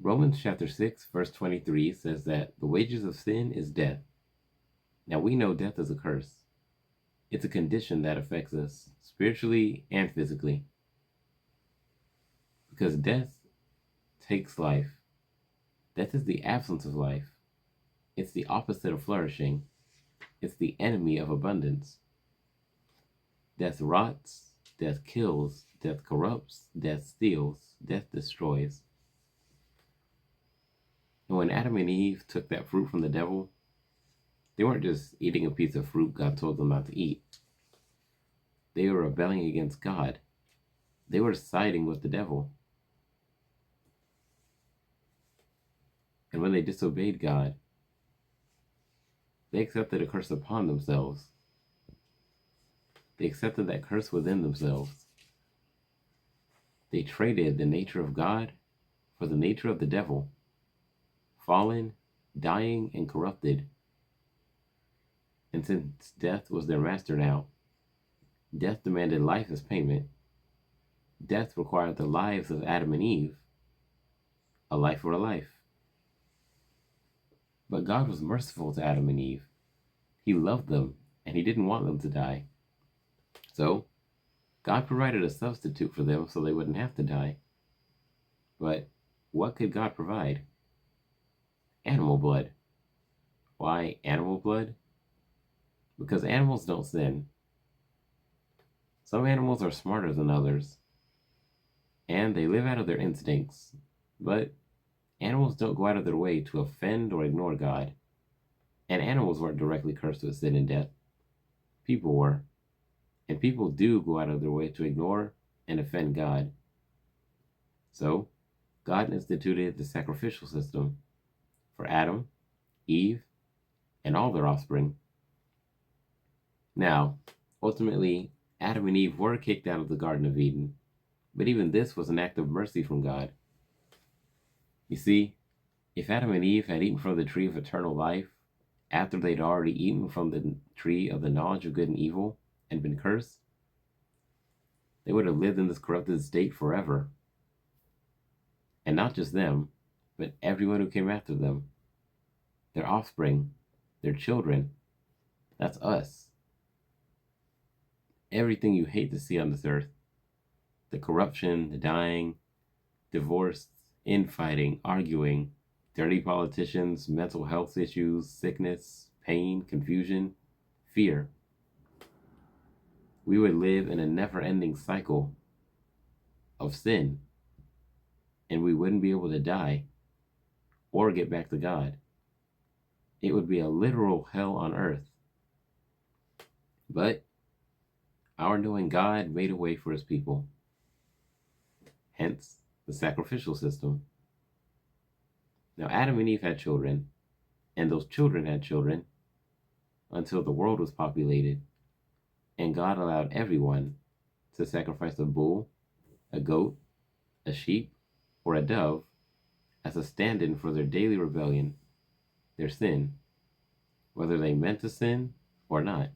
Romans chapter 6, verse 23 says that the wages of sin is death. Now we know death is a curse. It's a condition that affects us spiritually and physically. Because death takes life. Death is the absence of life. It's the opposite of flourishing. It's the enemy of abundance. Death rots, death kills, death corrupts, death steals, death destroys. And when Adam and Eve took that fruit from the devil, they weren't just eating a piece of fruit God told them not to eat. They were rebelling against God. They were siding with the devil. And when they disobeyed God, they accepted a curse upon themselves. They accepted that curse within themselves. They traded the nature of God for the nature of the devil, fallen, dying, and corrupted. And since death was their master now, death demanded life as payment. Death required the lives of Adam and Eve, a life for a life. But God was merciful to Adam and Eve. He loved them, and he didn't want them to die. So, God provided a substitute for them so they wouldn't have to die. But what could God provide? Animal blood. Why animal blood? Because animals don't sin. Some animals are smarter than others, and they live out of their instincts, but animals don't go out of their way to offend or ignore God. And animals weren't directly cursed with sin and death. People were. And people do go out of their way to ignore and offend God. So, God instituted the sacrificial system for Adam, Eve, and all their offspring. Now, ultimately, Adam and Eve were kicked out of the Garden of Eden, but even this was an act of mercy from God. You see, if Adam and Eve had eaten from the tree of eternal life, after they'd already eaten from the tree of the knowledge of good and evil and been cursed, they would have lived in this corrupted state forever. And not just them, but everyone who came after them. Their offspring, their children. That's us. Everything you hate to see on this earth. The corruption, the dying, divorce, infighting, arguing, dirty politicians, mental health issues, sickness, pain, confusion, fear. We would live in a never-ending cycle of sin, and we wouldn't be able to die or get back to God. It would be a literal hell on earth. But our knowing God made a way for his people. Hence, the sacrificial system. Now, Adam and Eve had children, and those children had children until the world was populated, and God allowed everyone to sacrifice a bull, a goat, a sheep, or a dove as a stand-in for their daily rebellion, their sin, whether they meant to sin or not.